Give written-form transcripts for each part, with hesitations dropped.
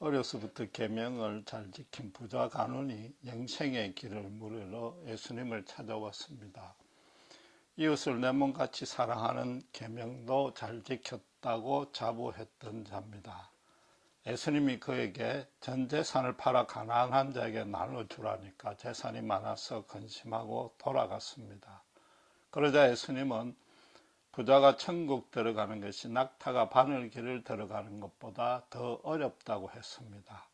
어려서부터 계명을 잘 지킨 부자 간원이 영생의 길을 물으러 예수님을 찾아왔습니다. 이웃을 내 몸같이 사랑하는 계명도 잘 지켰다고 자부했던 자입니다. 예수님이 그에게 전 재산을 팔아 가난한 자에게 나눠주라니까 재산이 많아서 근심하고 돌아갔습니다. 그러자 예수님은 부자가 천국 들어가는 것이 낙타가 바늘길을 들어가는 것보다 더 어렵다고 했습니다.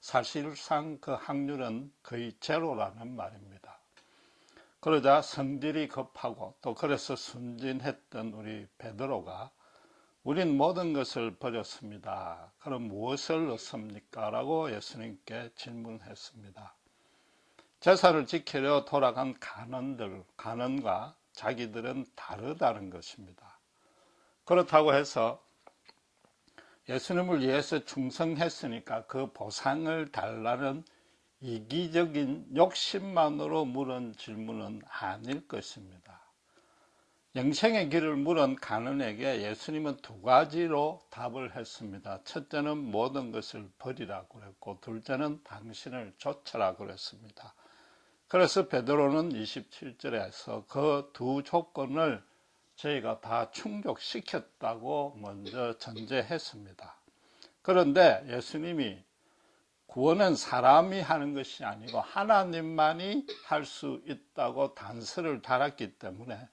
사실상 그 확률은 거의 제로라는 말입니다. 그러자 성질이 급하고 또 그래서 순진했던 우리 베드로가 우린 모든 것을 버렸습니다. 그럼 무엇을 얻습니까? 라고 예수님께 질문했습니다. 제사를 지키려 돌아간 간원과 자기들은 다르다는 것입니다. 그렇다고 해서 예수님을 위해서 충성했으니까 그 보상을 달라는 이기적인 욕심만으로 물은 질문은 아닐 것입니다. 영생의 길을 물은 간원에게 예수님은 두 가지로 답을 했습니다. 첫째는 모든 것을 버리라고 그랬고 둘째는 당신을 좇으라고 그랬습니다. 그래서 베드로는 27절에서 그 두 조건을 저희가 다 충족시켰다고 먼저 전제했습니다. 그런데 예수님이 구원은 사람이 하는 것이 아니고 하나님만이 할 수 있다고 단서를 달았기 때문에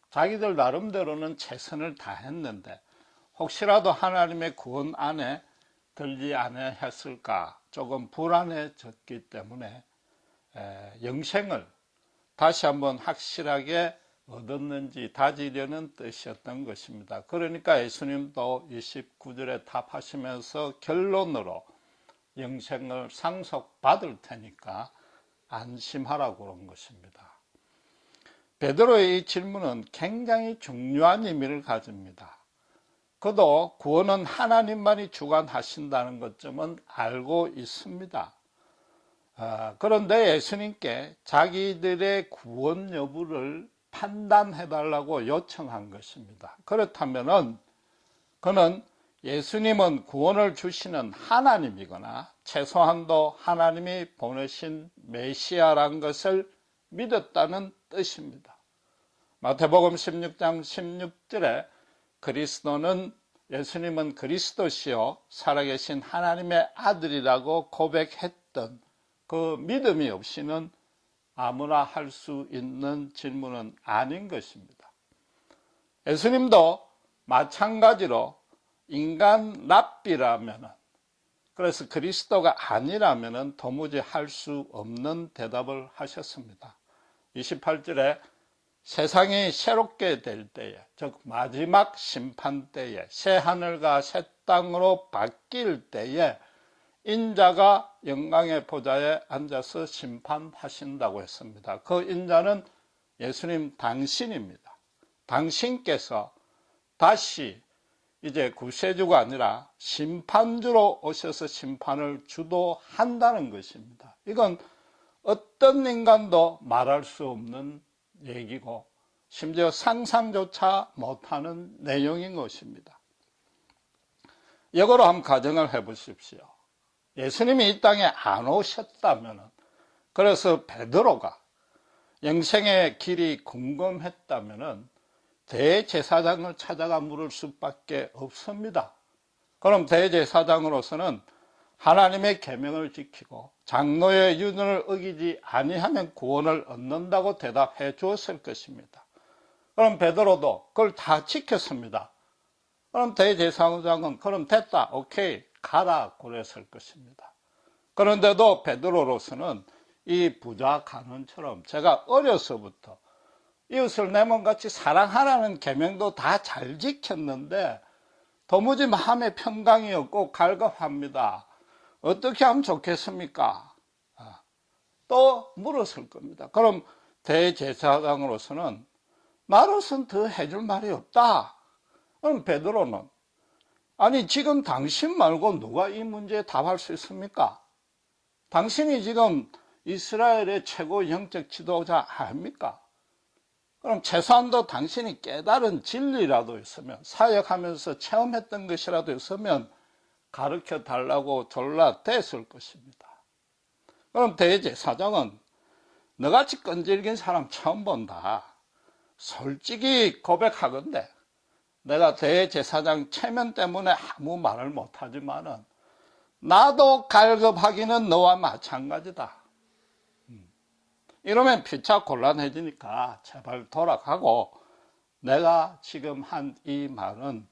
자기들 나름대로는 최선을 다했는데 혹시라도 하나님의 구원 안에 들지 아니했을까 조금 불안해졌기 때문에 영생을 다시 한번 확실하게 얻었는지 다지려는 뜻이었던 것입니다. 그러니까 예수님도 29절에 답하시면서 결론으로 영생을 상속받을 테니까 안심하라고 그런 것입니다. 베드로의 이 질문은 굉장히 중요한 의미를 가집니다. 그도 구원은 하나님만이 주관하신다는 것점은 알고 있습니다. 그런데 예수님께 자기들의 구원 여부를 판단해달라고 요청한 것입니다. 그렇다면 그는 예수님은 구원을 주시는 하나님이거나 최소한도 하나님이 보내신 메시아란 것을 믿었다는 뜻입니다. 마태복음 16장 16절에 예수님은 그리스도시요 살아계신 하나님의 아들이라고 고백했던 그 믿음이 없이는 아무나 할 수 있는 질문은 아닌 것입니다. 예수님도 마찬가지로 인간 랍비라면, 그래서 그리스도가 아니라면 도무지 할 수 없는 대답을 하셨습니다. 28절에 세상이 새롭게 될 때에, 즉 마지막 심판 때에, 새 하늘과 새 땅으로 바뀔 때에 인자가 영광의 보좌에 앉아서 심판하신다고 했습니다. 그 인자는 예수님 당신입니다. 당신께서 다시 이제 구세주가 아니라 심판주로 오셔서 심판을 주도한다는 것입니다. 이건 어떤 인간도 말할 수 없는 얘기고 심지어 상상조차 못하는 내용인 것입니다. 이거로 한번 가정을 해보십시오. 예수님이 이 땅에 안 오셨다면, 그래서 베드로가 영생의 길이 궁금했다면 대제사장을 찾아가 물을 수밖에 없습니다. 그럼 대제사장으로서는 하나님의 계명을 지키고 장로의 윤을 어기지 아니하면 구원을 얻는다고 대답해 주었을 것입니다. 그럼 베드로도 그걸 다 지켰습니다. 그럼 대제사장은 그럼 됐다, 오케이, 가라 그랬을 것입니다. 그런데도 베드로로서는 이 부자 간원처럼 제가 어려서부터 이웃을 내 몸같이 사랑하라는 계명도 다 잘 지켰는데 도무지 마음의 평강이 없고 갈급합니다. 어떻게 하면 좋겠습니까? 또 물었을 겁니다. 그럼 대제사장으로서는 나로서는 더 해줄 말이 없다. 그럼 베드로는 아니 지금 당신 말고 누가 이 문제에 답할 수 있습니까? 당신이 지금 이스라엘의 최고 영적 지도자 아닙니까? 그럼 최소한도 당신이 깨달은 진리라도 있으면, 사역하면서 체험했던 것이라도 있으면 가르쳐 달라고 졸라 댔을 것입니다. 그럼 대제사장은 너같이 끈질긴 사람 처음 본다. 솔직히 고백하건대 내가 대제사장 체면 때문에 아무 말을 못하지만은 나도 갈급하기는 너와 마찬가지다. 이러면 피차 곤란해지니까 제발 돌아가고 내가 지금 한 이 말은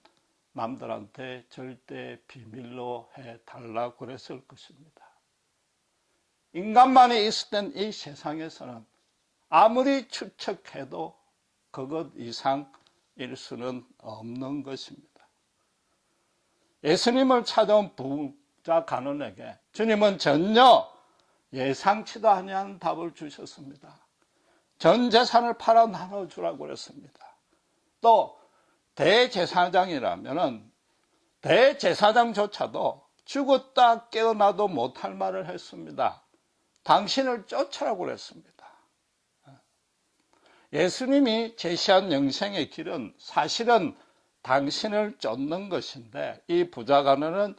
남들한테 절대 비밀로 해달라고 그랬을 것입니다. 인간만이 있을 땐 이 세상에서는 아무리 추측해도 그것 이상일 수는 없는 것입니다. 예수님을 찾아온 부자 간원에게 주님은 전혀 예상치도 아니한 답을 주셨습니다. 전 재산을 팔아 나눠주라고 그랬습니다. 또 대제사장이라면 대제사장조차도 죽었다 깨어나도 못할 말을 했습니다. 당신을 쫓으라고 그랬습니다. 예수님이 제시한 영생의 길은 사실은 당신을 쫓는 것인데 이 부자간원은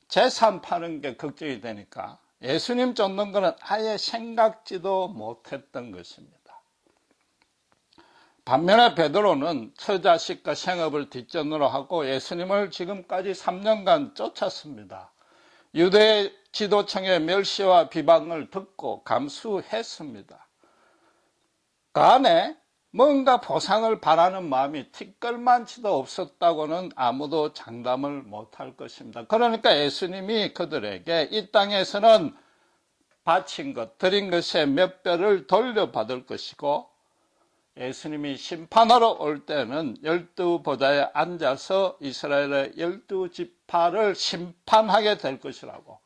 재산 파는 게 걱정이 되니까 예수님 쫓는 것은 아예 생각지도 못했던 것입니다. 반면에 베드로는 처자식과 생업을 뒷전으로 하고 예수님을 지금까지 3년간 쫓았습니다. 유대 지도층의 멸시와 비방을 듣고 감수했습니다. 그 안에 뭔가 보상을 바라는 마음이 티끌만치도 없었다고는 아무도 장담을 못할 것입니다. 그러니까 예수님이 그들에게 이 땅에서는 바친 것, 드린 것의 몇 배를 돌려받을 것이고 예수님이 심판하러 올 때는 12보좌에 앉아서 이스라엘의 12지파를 심판하게 될 것이라고,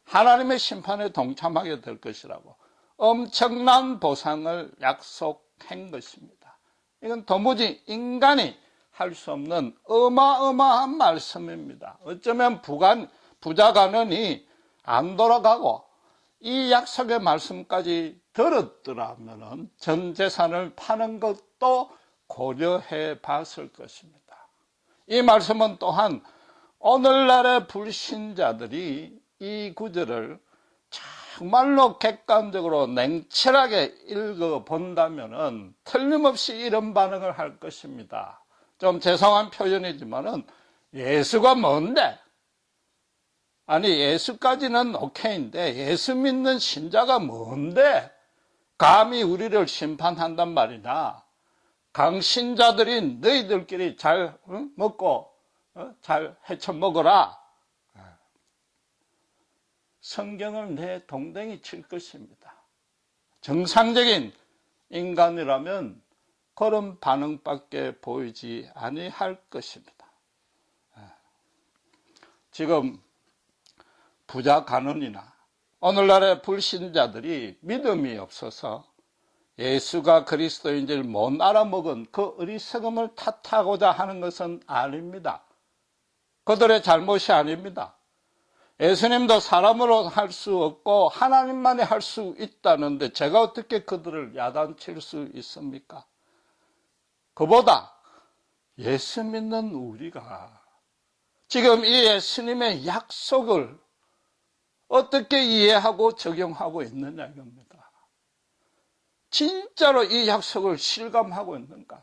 하나님의 심판에 동참하게 될 것이라고 엄청난 보상을 약속한 것입니다. 이건 도무지 인간이 할 수 없는 어마어마한 말씀입니다. 어쩌면 부자 간원이 안 돌아가고 이 약속의 말씀까지 들었더라면 전 재산을 파는 것도 고려해 봤을 것입니다. 이 말씀은 또한 오늘날의 불신자들이 이 구절을 정말로 객관적으로 냉철하게 읽어본다면 틀림없이 이런 반응을 할 것입니다. 좀 죄송한 표현이지만은 예수가 뭔데? 아니 예수까지는 오케이인데 예수 믿는 신자가 뭔데 감히 우리를 심판한단 말이냐. 강신자들인 너희들끼리 잘 먹고 잘 헤쳐 먹어라. 성경을 내 동댕이 칠 것입니다. 정상적인 인간이라면 그런 반응밖에 보이지 아니할 것입니다. 지금 부자 간원이나 오늘날의 불신자들이 믿음이 없어서 예수가 그리스도인지를 못 알아먹은 그 어리석음을 탓하고자 하는 것은 아닙니다. 그들의 잘못이 아닙니다. 예수님도 사람으로 할 수 없고 하나님만이 할 수 있다는데 제가 어떻게 그들을 야단칠 수 있습니까? 그보다 예수 믿는 우리가 지금 이 예수님의 약속을 어떻게 이해하고 적용하고 있느냐 이겁니다. 진짜로 이 약속을 실감하고 있는가?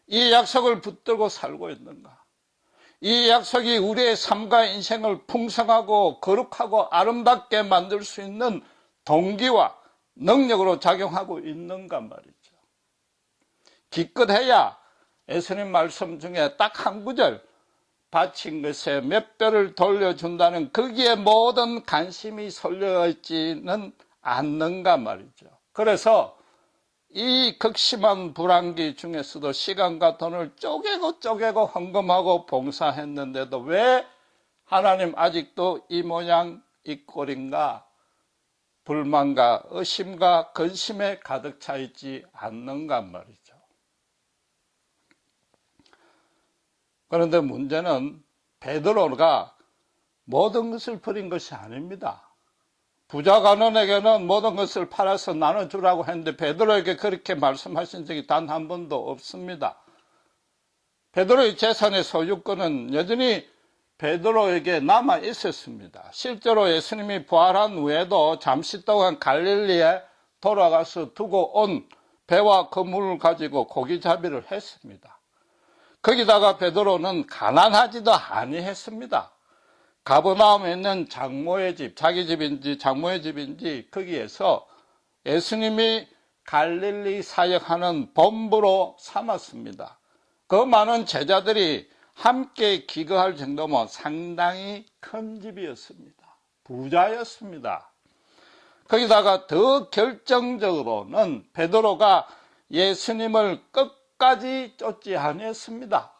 이 약속을 붙들고 살고 있는가? 이 약속이 우리의 삶과 인생을 풍성하고 거룩하고 아름답게 만들 수 있는 동기와 능력으로 작용하고 있는가 말이죠. 기껏해야 예수님 말씀 중에 딱 한 구절 바친 것에 몇 배를 돌려준다는 거기에 모든 관심이 쏠려 있지는 않는가 말이죠. 그래서 이 극심한 불안기 중에서도 시간과 돈을 쪼개고 헌금하고 봉사했는데도 왜 하나님 아직도 이 모양 이 꼴인가 불만과 의심과 근심에 가득 차 있지 않는가 말이죠. 그런데 문제는 베드로가 모든 것을 버린 것이 아닙니다. 부자 간원에게는 모든 것을 팔아서 나눠주라고 했는데 베드로에게 그렇게 말씀하신 적이 단 한 번도 없습니다. 베드로의 재산의 소유권은 여전히 베드로에게 남아 있었습니다. 실제로 예수님이 부활한 후에도 잠시 동안 갈릴리에 돌아가서 두고 온 배와 그물을 가지고 고기잡이를 했습니다. 거기다가 베드로는 가난하지도 아니했습니다. 가버나움에 있는 장모의 집, 자기 집인지 장모의 집인지 거기에서 예수님이 갈릴리 사역하는 본부로 삼았습니다. 그 많은 제자들이 함께 기거할 정도면 상당히 큰 집이었습니다. 부자였습니다. 거기다가 더 결정적으로는 베드로가 예수님을 끝까지 쫓지 아니했습니다.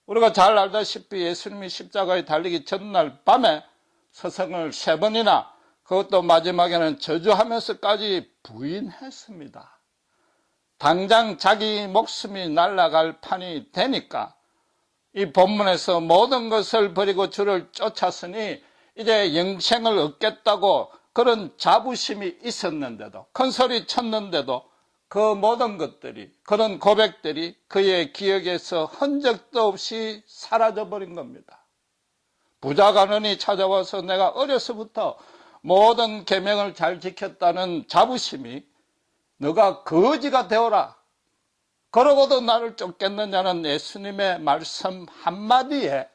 우리가 잘 알다시피 예수님이 십자가에 달리기 전날 밤에 서성을 3번이나 그것도 마지막에는 저주하면서까지 부인했습니다. 당장 자기 목숨이 날아갈 판이 되니까 이 본문에서 모든 것을 버리고 주를 쫓았으니 이제 영생을 얻겠다고 그런 자부심이 있었는데도, 큰 소리 쳤는데도 그 모든 것들이, 그런 고백들이 그의 기억에서 흔적도 없이 사라져버린 겁니다. 부자 가난이 찾아와서 내가 어려서부터 모든 계명을 잘 지켰다는 자부심이 너가 거지가 되어라, 그러고도 나를 쫓겠느냐는 예수님의 말씀 한마디에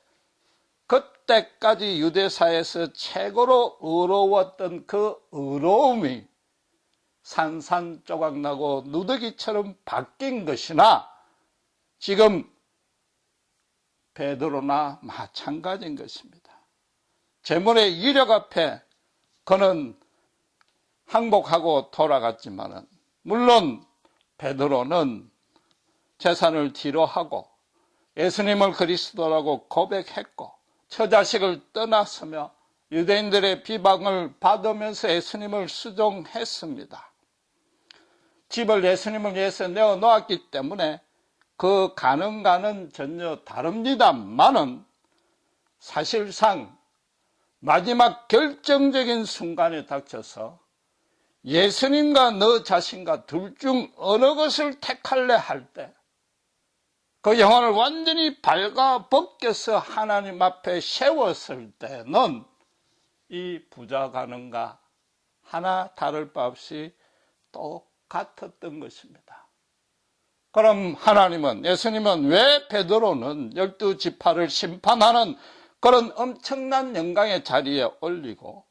그때까지 유대사에서 최고로 의로웠던 그 의로움이 산산조각나고 누더기처럼 바뀐 것이나 지금 베드로나 마찬가지인 것입니다. 재물의 이력 앞에 그는 항복하고 돌아갔지만은, 물론 베드로는 재산을 뒤로하고 예수님을 그리스도라고 고백했고 처자식을 떠났으며 유대인들의 비방을 받으면서 예수님을 수종했습니다. 집을 예수님을 위해서 내어놓았기 때문에 그 가능가는 전혀 다릅니다만은 사실상 마지막 결정적인 순간에 닥쳐서 예수님과 너 자신과 둘 중 어느 것을 택할래 할 때 그 영혼을 완전히 발가 벗겨서 하나님 앞에 세웠을 때는 이 부자 가능과 하나 다를 바 없이 똑같았던 것입니다. 그럼 하나님은, 예수님은 왜 베드로는 12지파를 심판하는 그런 엄청난 영광의 자리에 올리고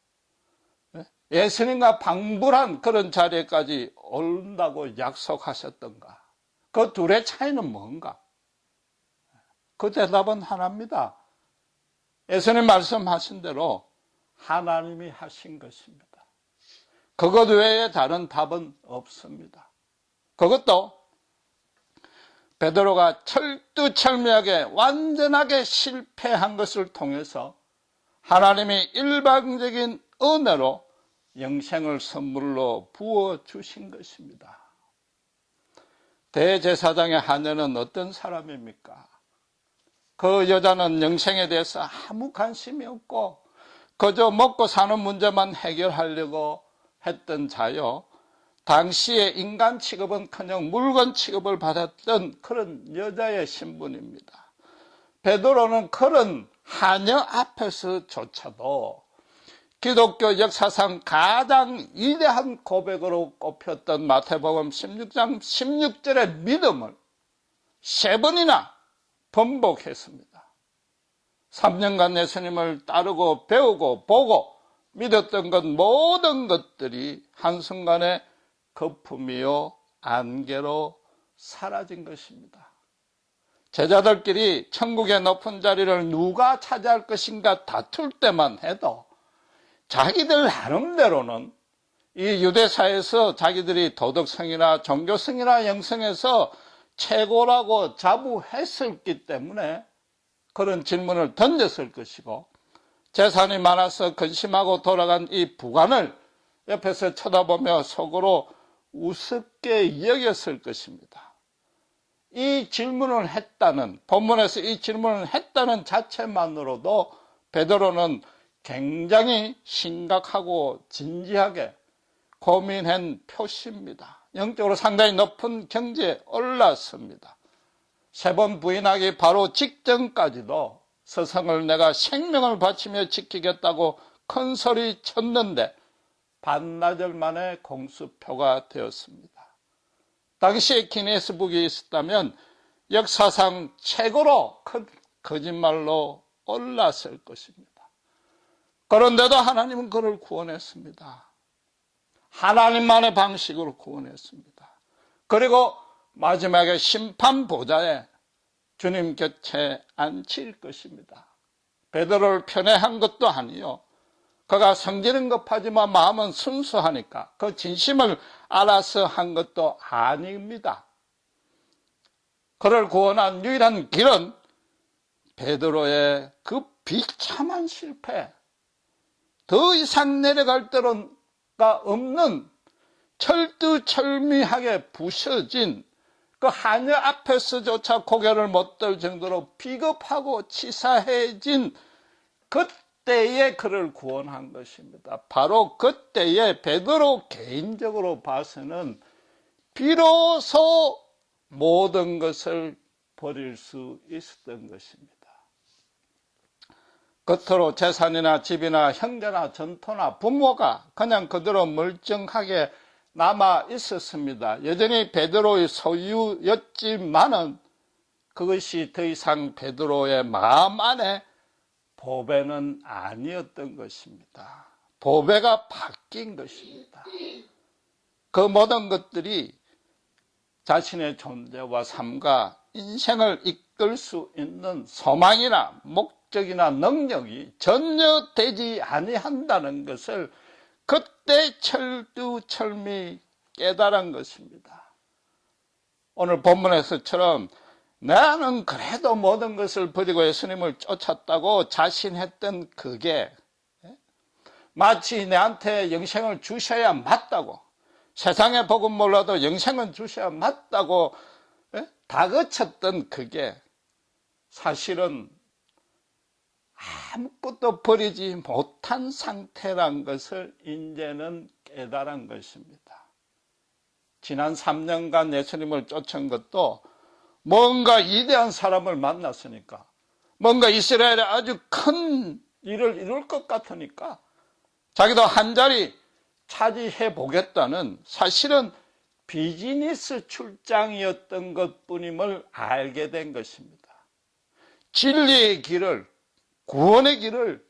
예수님과 방불한 그런 자리에까지 오른다고 약속하셨던가? 그 둘의 차이는 뭔가? 그 대답은 하나입니다. 예수님 말씀하신 대로 하나님이 하신 것입니다. 그것 외에 다른 답은 없습니다. 그것도 베드로가 철두철미하게 완전하게 실패한 것을 통해서 하나님이 일방적인 은혜로 영생을 선물로 부어주신 것입니다. 대제사장의 하녀는 어떤 사람입니까? 그 여자는 영생에 대해서 아무 관심이 없고 그저 먹고 사는 문제만 해결하려고 했던 자요, 당시의 인간 취급은커녕 물건 취급을 받았던 그런 여자의 신분입니다. 베드로는 그런 하녀 앞에서조차도 기독교 역사상 가장 위대한 고백으로 꼽혔던 마태복음 16장 16절의 믿음을 3번이나 번복했습니다. 3년간 예수님을 따르고 배우고 보고 믿었던 것 모든 것들이 한순간에 거품이요 안개로 사라진 것입니다. 제자들끼리 천국의 높은 자리를 누가 차지할 것인가 다툴 때만 해도 자기들 나름대로는 이 유대사에서 자기들이 도덕성이나 종교성이나 영성에서 최고라고 자부했었기 때문에 그런 질문을 던졌을 것이고, 재산이 많아서 근심하고 돌아간 이 부관을 옆에서 쳐다보며 속으로 우습게 여겼을 것입니다. 이 질문을 했다는, 본문에서 이 질문을 했다는 자체만으로도 베드로는 굉장히 심각하고 진지하게 고민한 표시입니다. 영적으로 상당히 높은 경지에 올랐습니다. 3번 부인하기 바로 직전까지도 스승을 내가 생명을 바치며 지키겠다고 큰 소리 쳤는데 반나절 만에 공수표가 되었습니다. 당시에 기네스북이 있었다면 역사상 최고로 큰 거짓말로 올랐을 것입니다. 그런데도 하나님은 그를 구원했습니다. 하나님만의 방식으로 구원했습니다. 그리고 마지막에 심판 보좌에 주님 곁에 앉힐 것입니다. 베드로를 편애한 것도 아니요. 그가 성질은 급하지만 마음은 순수하니까 그 진심을 알아서 한 것도 아닙니다. 그를 구원한 유일한 길은 베드로의 그 비참한 실패, 더 이상 내려갈 데가 없는 철두철미하게 부셔진 그 하녀 앞에서조차 고개를 못 들 정도로 비겁하고 치사해진 그때에 그를 구원한 것입니다. 바로 그때에 베드로 개인적으로 봐서는 비로소 모든 것을 버릴 수 있었던 것입니다. 겉으로 재산이나 집이나 형제나 전토나 부모가 그냥 그대로 멀쩡하게 남아 있었습니다. 여전히 베드로의 소유였지만은 그것이 더 이상 베드로의 마음 안에 보배는 아니었던 것입니다. 보배가 바뀐 것입니다. 그 모든 것들이 자신의 존재와 삶과 인생을 이끌 수 있는 소망이나 목적이나 능력이 전혀 되지 아니한다는 것을 그때 철두철미 깨달은 것입니다. 오늘 본문에서처럼 나는 그래도 모든 것을 버리고 예수님을 쫓았다고 자신했던 그게 마치 내한테 영생을 주셔야 맞다고, 세상의 복은 몰라도 영생은 주셔야 맞다고 다그쳤던 그게 사실은 아무것도 버리지 못한 상태란 것을 이제는 깨달은 것입니다. 지난 3년간 예수님을 쫓은 것도 뭔가 위대한 사람을 만났으니까, 뭔가 이스라엘에 아주 큰 일을 이룰 것 같으니까 자기도 한 자리 차지해 보겠다는 사실은 비즈니스 출장이었던 것뿐임을 알게 된 것입니다. 진리의 길을, 구원의 길을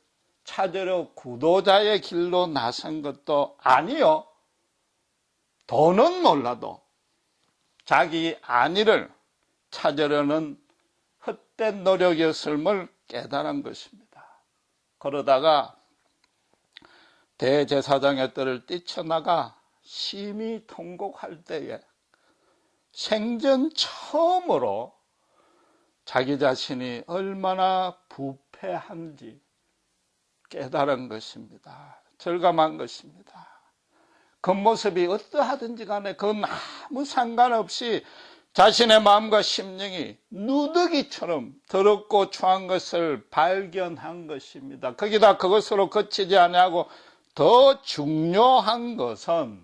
찾으려 구도자의 길로 나선 것도 아니요, 돈은 몰라도 자기 안위를 찾으려는 헛된 노력이었음을 깨달은 것입니다. 그러다가 대제사장의 뜰을 뛰쳐나가 심히 통곡할 때에 생전 처음으로 자기 자신이 얼마나 부패한지 깨달은 것입니다. 절감한 것입니다. 그 모습이 어떠하든지 간에 그건 아무 상관없이 자신의 마음과 심령이 누더기처럼 더럽고 추한 것을 발견한 것입니다. 거기다 그것으로 그치지 아니하고 더 중요한 것은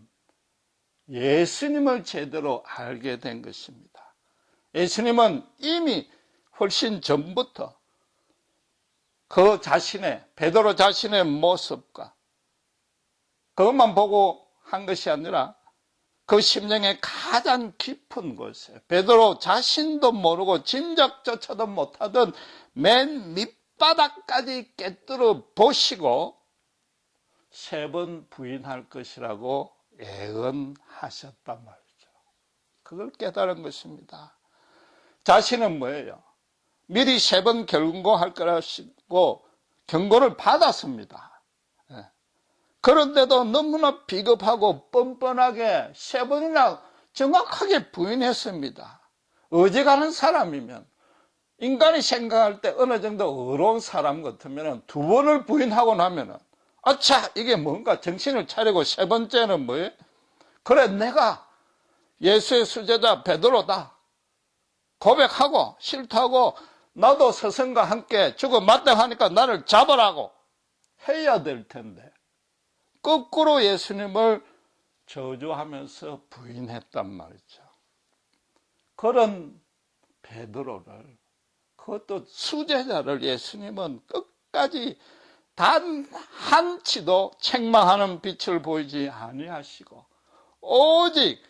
예수님을 제대로 알게 된 것입니다. 예수님은 이미 훨씬 전부터 그 자신의, 베드로 자신의 모습과 그것만 보고 한 것이 아니라 그 심령의 가장 깊은 곳에 베드로 자신도 모르고 짐작조차도 못하던 맨 밑바닥까지 꿰뚫어 보시고 3번 부인할 것이라고 예언하셨단 말이죠. 그걸 깨달은 것입니다. 자신은 뭐예요? 미리 3번 경고할 거라고 경고를 받았습니다. 그런데도 너무나 비겁하고 뻔뻔하게 3번이나 정확하게 부인했습니다. 어지간한 사람이면, 인간이 생각할 때 어느 정도 의로운 사람 같으면 2번을 부인하고 나면은 아차, 이게 뭔가 정신을 차리고 3번째는 뭐예요? 그래, 내가 예수의 수제자 베드로다 고백하고 싫다고 나도 스승과 함께 죽어 마땅하니까 나를 잡으라고 해야 될 텐데 거꾸로 예수님을 저주하면서 부인했단 말이죠. 그런 베드로를 그것도 수제자를 예수님은 끝까지 단 한치도 책망하는 빛을 보이지 아니하시고 오직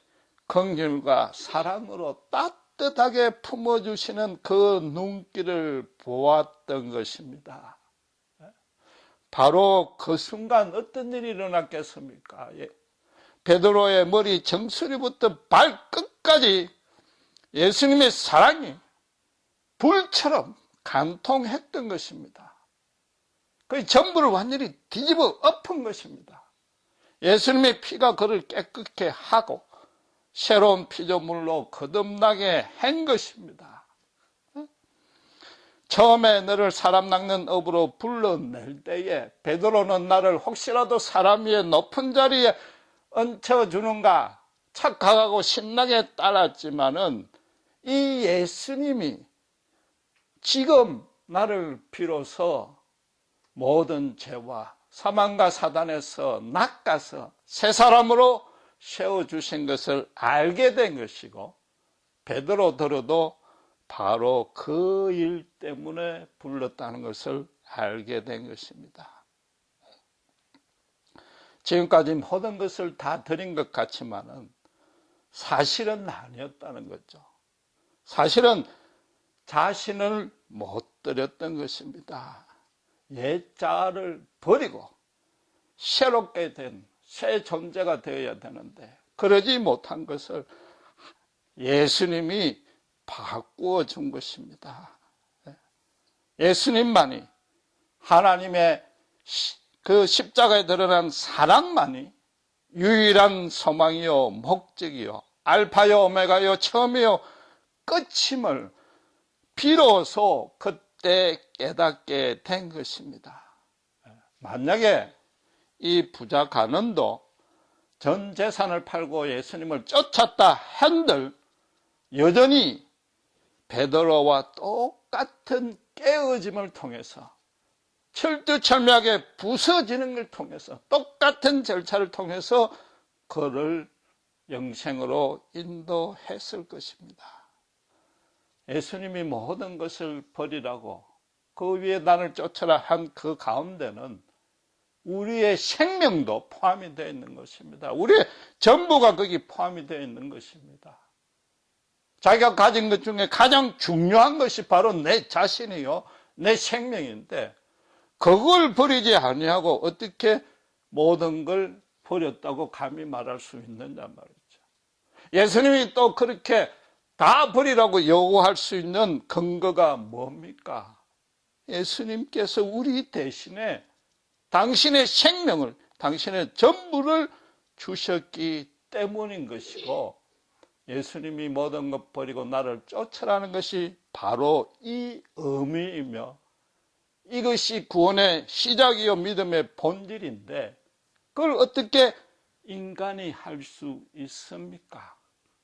긍휼과 사랑으로 따뜻하게 품어주시는 그 눈길을 보았던 것입니다. 바로 그 순간 어떤 일이 일어났겠습니까? 베드로의 머리 정수리부터 발끝까지 예수님의 사랑이 불처럼 간통했던 것입니다. 그 전부를 완전히 뒤집어 엎은 것입니다. 예수님의 피가 그를 깨끗게 하고 새로운 피조물로 거듭나게 한 것입니다. 처음에 너를 사람 낚는 업으로 불러낼 때에 베드로는 나를 혹시라도 사람 위에 높은 자리에 얹혀주는가 착각하고 신나게 따랐지만은 이 예수님이 지금 나를 비로소 모든 죄와 사망과 사단에서 낚아서 새 사람으로 세워주신 것을 알게 된 것이고 베드로더러도 바로 그 일 때문에 불렀다는 것을 알게 된 것입니다. 지금까지 모든 것을 다 드린 것 같지만은 사실은 아니었다는 거죠. 사실은 자신을 못 드렸던 것입니다. 옛자를 버리고 새롭게 된 새 존재가 되어야 되는데 그러지 못한 것을 예수님이 바꾸어 준 것입니다. 예수님만이 하나님의 그 십자가에 드러난 사랑만이 유일한 소망이요 목적이요 알파요 오메가요 처음이요 끝임을 비로소 그때 깨닫게 된 것입니다. 만약에 이 부자 가문도 전 재산을 팔고 예수님을 쫓았다 한들 여전히 베드로와 똑같은 깨어짐을 통해서 철두철미하게 부서지는 걸 통해서 똑같은 절차를 통해서 그를 영생으로 인도했을 것입니다. 예수님이 모든 것을 버리라고 그 위에 나를 쫓아라 한 그 가운데는 우리의 생명도 포함이 되어 있는 것입니다. 우리의 전부가 거기 포함이 되어 있는 것입니다. 자기가 가진 것 중에 가장 중요한 것이 바로 내 자신이요 내 생명인데 그걸 버리지 아니하고 어떻게 모든 걸 버렸다고 감히 말할 수 있느냐 말이죠. 예수님이 또 그렇게 다 버리라고 요구할 수 있는 근거가 뭡니까? 예수님께서 우리 대신에 당신의 생명을, 당신의 전부를 주셨기 때문인 것이고 예수님이 모든 것 버리고 나를 쫓으라는 것이 바로 이 의미이며 이것이 구원의 시작이요 믿음의 본질인데 그걸 어떻게 인간이 할 수 있습니까?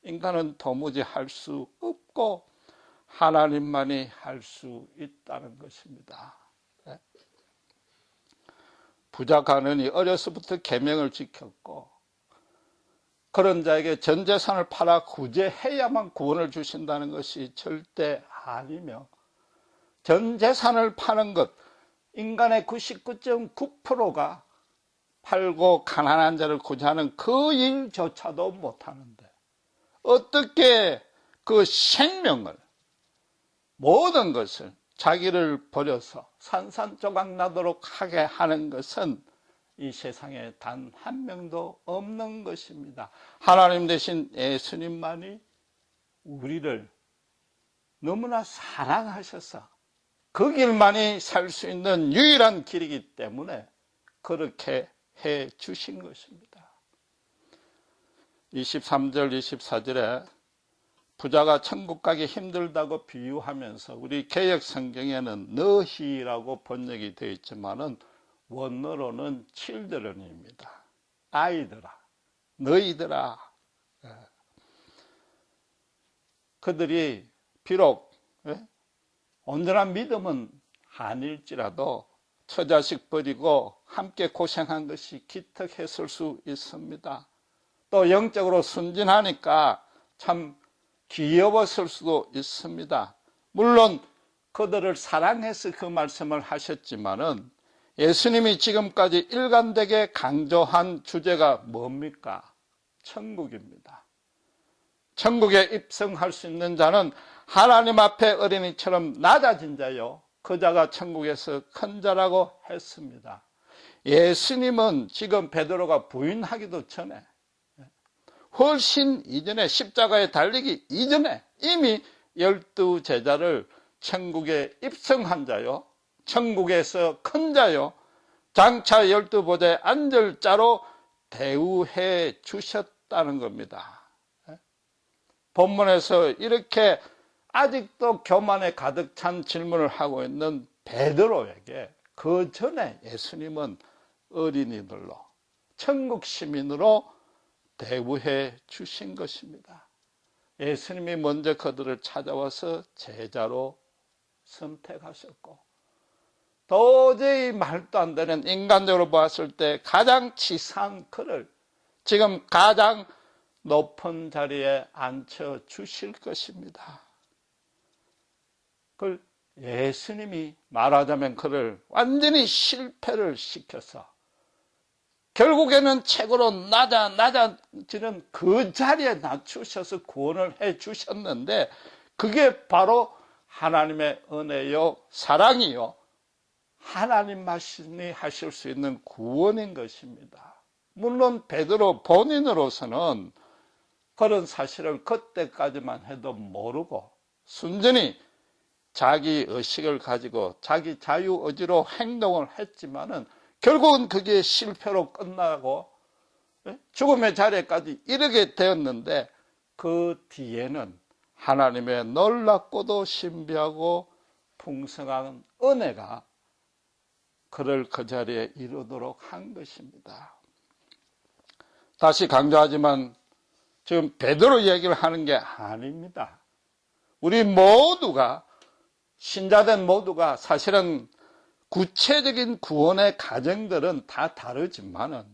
인간은 도무지 할 수 없고 하나님만이 할 수 있다는 것입니다. 부자 가문이 어려서부터 계명을 지켰고 그런 자에게 전 재산을 팔아 구제해야만 구원을 주신다는 것이 절대 아니며 전 재산을 파는 것 인간의 99.9%가 팔고 가난한 자를 구제하는 그 일조차도 못하는데 어떻게 그 생명을 모든 것을 자기를 버려서 산산조각 나도록 하게 하는 것은 이 세상에 단 한 명도 없는 것입니다. 하나님 대신 예수님만이 우리를 너무나 사랑하셔서 그 길만이 살 수 있는 유일한 길이기 때문에 그렇게 해 주신 것입니다. 23절 24절에 부자가 천국 가기 힘들다고 비유하면서 우리 개역 성경에는 너희라고 번역이 되어 있지만은 원어로는 children입니다. 아이들아, 너희들아. 그들이 비록 온전한 믿음은 아닐지라도 처자식 버리고 함께 고생한 것이 기특했을 수 있습니다. 또 영적으로 순진하니까 참 귀여웠을 수도 있습니다. 물론 그들을 사랑해서 그 말씀을 하셨지만은 예수님이 지금까지 일관되게 강조한 주제가 뭡니까? 천국입니다. 천국에 입성할 수 있는 자는 하나님 앞에 어린이처럼 낮아진 자요, 그 자가 천국에서 큰 자라고 했습니다. 예수님은 지금 베드로가 부인하기도 전에, 훨씬 이전에, 십자가에 달리기 이전에 이미 12 제자를 천국에 입성한 자요, 천국에서 큰 자요, 장차 12보좌에 앉을 자로 대우해 주셨다는 겁니다. 본문에서 이렇게 아직도 교만에 가득 찬 질문을 하고 있는 베드로에게 그 전에 예수님은 어린이들로, 천국 시민으로 대우해 주신 것입니다. 예수님이 먼저 그들을 찾아와서 제자로 선택하셨고, 도저히 말도 안 되는, 인간적으로 봤을 때 가장 치사한 그를 지금 가장 높은 자리에 앉혀 주실 것입니다. 그걸 예수님이 말하자면 그를 완전히 실패를 시켜서 결국에는 최고로 낮아지는 그 자리에 낮추셔서 구원을 해 주셨는데, 그게 바로 하나님의 은혜요, 사랑이요, 하나님 말씀이 하실 수 있는 구원인 것입니다. 물론 베드로 본인으로서는 그런 사실을 그때까지만 해도 모르고 순전히 자기 의식을 가지고 자기 자유의지로 행동을 했지만은 결국은 그게 실패로 끝나고 죽음의 자리까지 이르게 되었는데, 그 뒤에는 하나님의 놀랍고도 신비하고 풍성한 은혜가 그를 그 자리에 이르도록 한 것입니다. 다시 강조하지만 지금 베드로 얘기를 하는 게 아닙니다. 우리 모두가, 신자된 모두가 사실은 구체적인 구원의 과정들은 다 다르지만은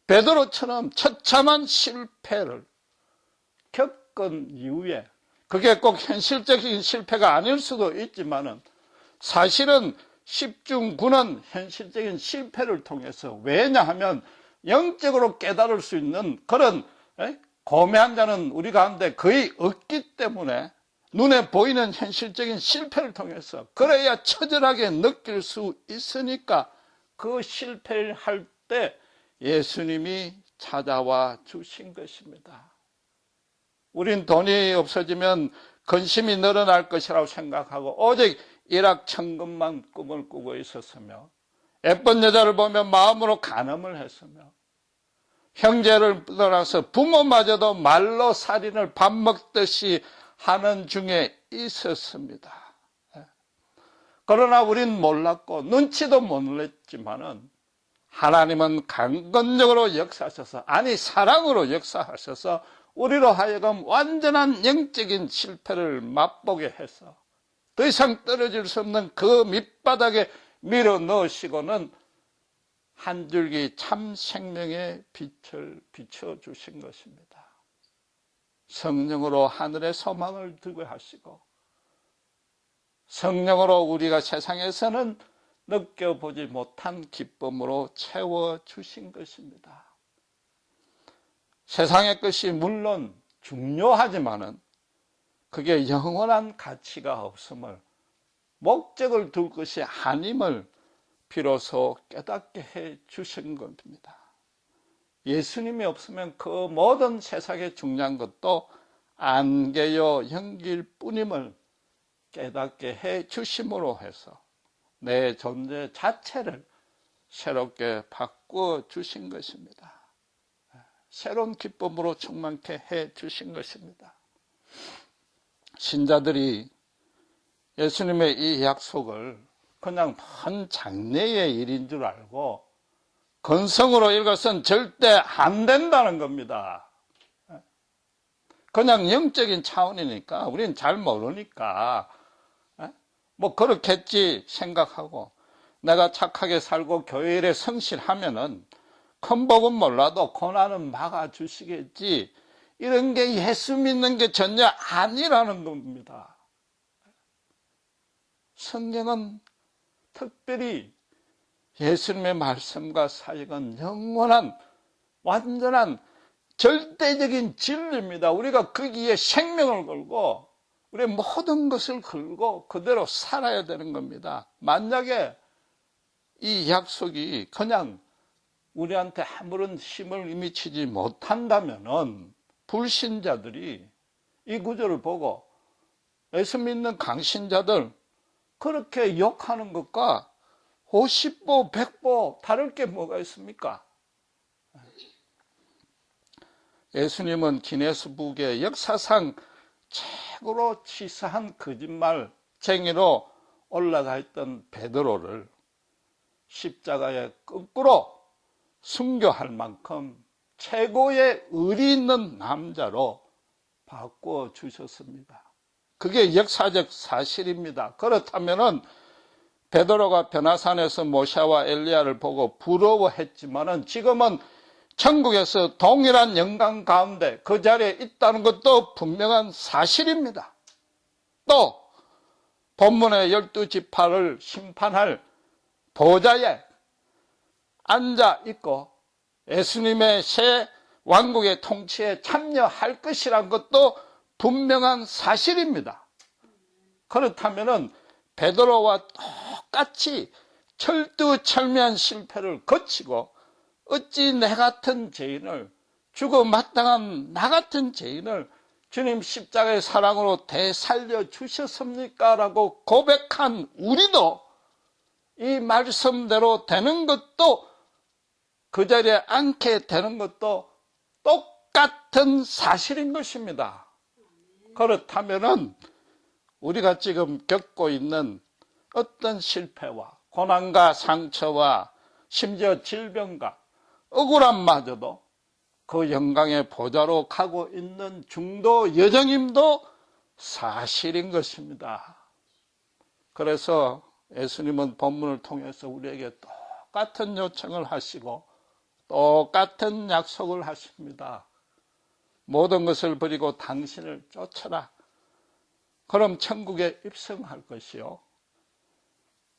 베드로처럼 처참한 실패를 겪은 이후에, 그게 꼭 현실적인 실패가 아닐 수도 있지만은 사실은 10중 9는 현실적인 실패를 통해서, 왜냐하면 영적으로 깨달을 수 있는 그런 고매한 자는 우리 가운데 거의 없기 때문에 눈에 보이는 현실적인 실패를 통해서 그래야 처절하게 느낄 수 있으니까 그 실패를 할 때 예수님이 찾아와 주신 것입니다. 우린 돈이 없어지면 근심이 늘어날 것이라고 생각하고 오직 일확천금만 꿈을 꾸고 있었으며, 예쁜 여자를 보면 마음으로 간음을 했으며, 형제를 떠나서 부모마저도 말로 살인을 밥 먹듯이 하는 중에 있었습니다. 그러나 우린 몰랐고 눈치도 못 냈지만은 하나님은 강건적으로 역사하셔서, 아니 사랑으로 역사하셔서 우리로 하여금 완전한 영적인 실패를 맛보게 해서 더 이상 떨어질 수 없는 그 밑바닥에 밀어 넣으시고는 한 줄기 참 생명의 빛을 비춰주신 것입니다. 성령으로 하늘의 소망을 두게 하시고, 성령으로 우리가 세상에서는 느껴보지 못한 기쁨으로 채워주신 것입니다. 세상의 것이 물론 중요하지만은 그게 영원한 가치가 없음을, 목적을 둘 것이 아님을 비로소 깨닫게 해 주신 겁니다. 예수님이 없으면 그 모든 세상에 중요한 것도 안개요 연기일 뿐임을 깨닫게 해 주심으로 해서 내 존재 자체를 새롭게 바꾸어 주신 것입니다. 새로운 기쁨으로 충만케 해 주신 것입니다. 신자들이 예수님의 이 약속을 그냥 한 장래의 일인 줄 알고 건성으로 이것은 절대 안 된다는 겁니다. 그냥 영적인 차원이니까, 우리는 잘 모르니까 뭐 그렇겠지 생각하고, 내가 착하게 살고 교회에 성실하면은 큰 복은 몰라도 고난은 막아주시겠지, 이런 게 예수 믿는 게 전혀 아니라는 겁니다. 성경은 특별히 예수님의 말씀과 사역은 영원한 완전한 절대적인 진리입니다. 우리가 거기에 생명을 걸고 우리의 모든 것을 걸고 그대로 살아야 되는 겁니다. 만약에 이 약속이 그냥 우리한테 아무런 힘을 미치지 못한다면은 불신자들이 이 구절을 보고 예수 믿는 강신자들 그렇게 욕하는 것과 50보, 100보 다를 게 뭐가 있습니까? 예수님은 기네스북의 역사상 최고로 치사한 거짓말쟁이로 올라가 있던 베드로를 십자가에 거꾸로 순교할 만큼 최고의 의리 있는 남자로 바꾸어 주셨습니다. 그게 역사적 사실입니다. 그렇다면은 베드로가 변화산에서 모세와 엘리야를 보고 부러워했지만은 지금은 천국에서 동일한 영광 가운데 그 자리에 있다는 것도 분명한 사실입니다. 또 본문의 12지파를 심판할 보좌에 앉아 있고 예수님의 새 왕국의 통치에 참여할 것이란 것도 분명한 사실입니다. 그렇다면은 베드로와 똑같이 철두철미한 실패를 거치고 어찌 내 같은 죄인을 죽어 마땅한 나 같은 죄인을 주님 십자가의 사랑으로 되살려 주셨습니까? 라고 고백한 우리도 이 말씀대로 되는 것도 그 자리에 앉게 되는 것도 똑같은 사실인 것입니다. 그렇다면은 우리가 지금 겪고 있는 어떤 실패와 고난과 상처와 심지어 질병과 억울함마저도 그 영광의 보좌로 가고 있는 중도 여정임도 사실인 것입니다. 그래서 예수님은 본문을 통해서 우리에게 똑같은 요청을 하시고 똑같은 약속을 하십니다. 모든 것을 버리고 당신을 쫓아라. 그럼 천국에 입성할 것이요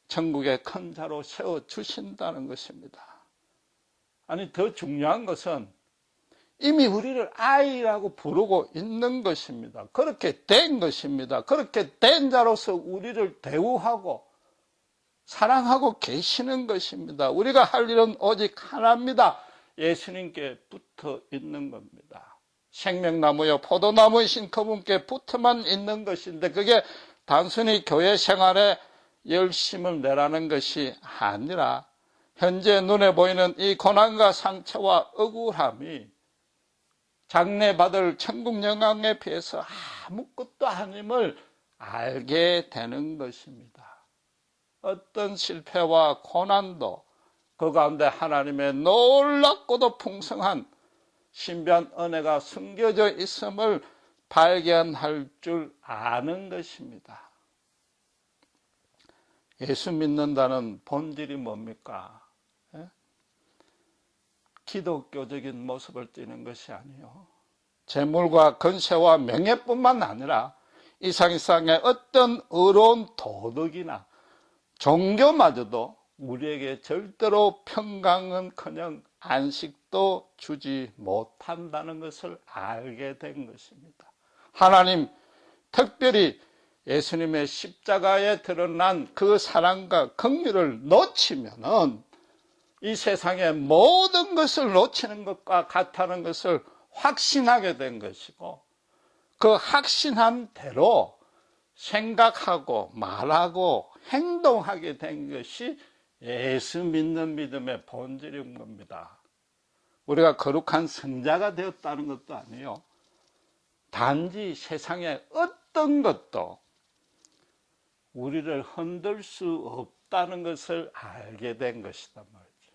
천국의 큰 자로 세워주신다는 것입니다. 아니 더 중요한 것은 이미 우리를 아이라고 부르고 있는 것입니다. 그렇게 된 것입니다. 그렇게 된 자로서 우리를 대우하고 사랑하고 계시는 것입니다. 우리가 할 일은 오직 하나입니다. 예수님께 붙어 있는 겁니다. 생명나무요 포도나무이신 그분께 붙어만 있는 것인데 그게 단순히 교회 생활에 열심을 내라는 것이 아니라 현재 눈에 보이는 이 고난과 상처와 억울함이 장래받을 천국 영광에 비해서 아무것도 아님을 알게 되는 것입니다. 어떤 실패와 고난도 그 가운데 하나님의 놀랍고도 풍성한 신비한 은혜가 숨겨져 있음을 발견할 줄 아는 것입니다. 예수 믿는다는 본질이 뭡니까? 기독교적인 모습을 띠는 것이 아니요 재물과 건세와 명예뿐만 아니라 이 세상의 어떤 의로운 도덕이나 종교마저도 우리에게 절대로 평강은커녕 안식도 주지 못한다는 것을 알게 된 것입니다. 하나님 특별히 예수님의 십자가에 드러난 그 사랑과 긍휼을 놓치면은 이 세상의 모든 것을 놓치는 것과 같다는 것을 확신하게 된 것이고 그 확신한 대로 생각하고 말하고 행동하게 된 것이 예수 믿는 믿음의 본질인 겁니다. 우리가 거룩한 성자가 되었다는 것도 아니에요. 단지 세상의 어떤 것도 우리를 흔들 수 없다는 것을 알게 된 것이단 말이죠.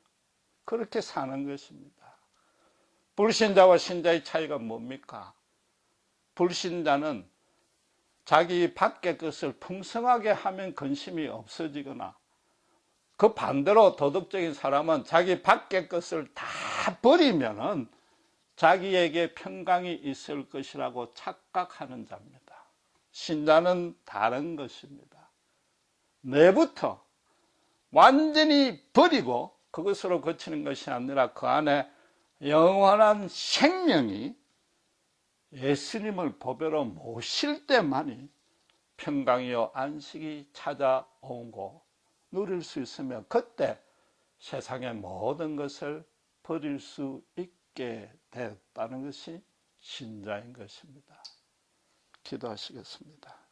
그렇게 사는 것입니다. 불신자와 신자의 차이가 뭡니까? 불신자는 자기 밖의 것을 풍성하게 하면 근심이 없어지거나 그 반대로 도덕적인 사람은 자기 밖의 것을 다 버리면은 자기에게 평강이 있을 것이라고 착각하는 자입니다. 신자는 다른 것입니다. 내부터 완전히 버리고 그것으로 그치는 것이 아니라 그 안에 영원한 생명이 예수님을 보배로 모실 때만이 평강이요 안식이 찾아오고 누릴 수 있으며 그때 세상의 모든 것을 버릴 수 있게 됐다는 것이 신자인 것입니다. 기도하시겠습니다.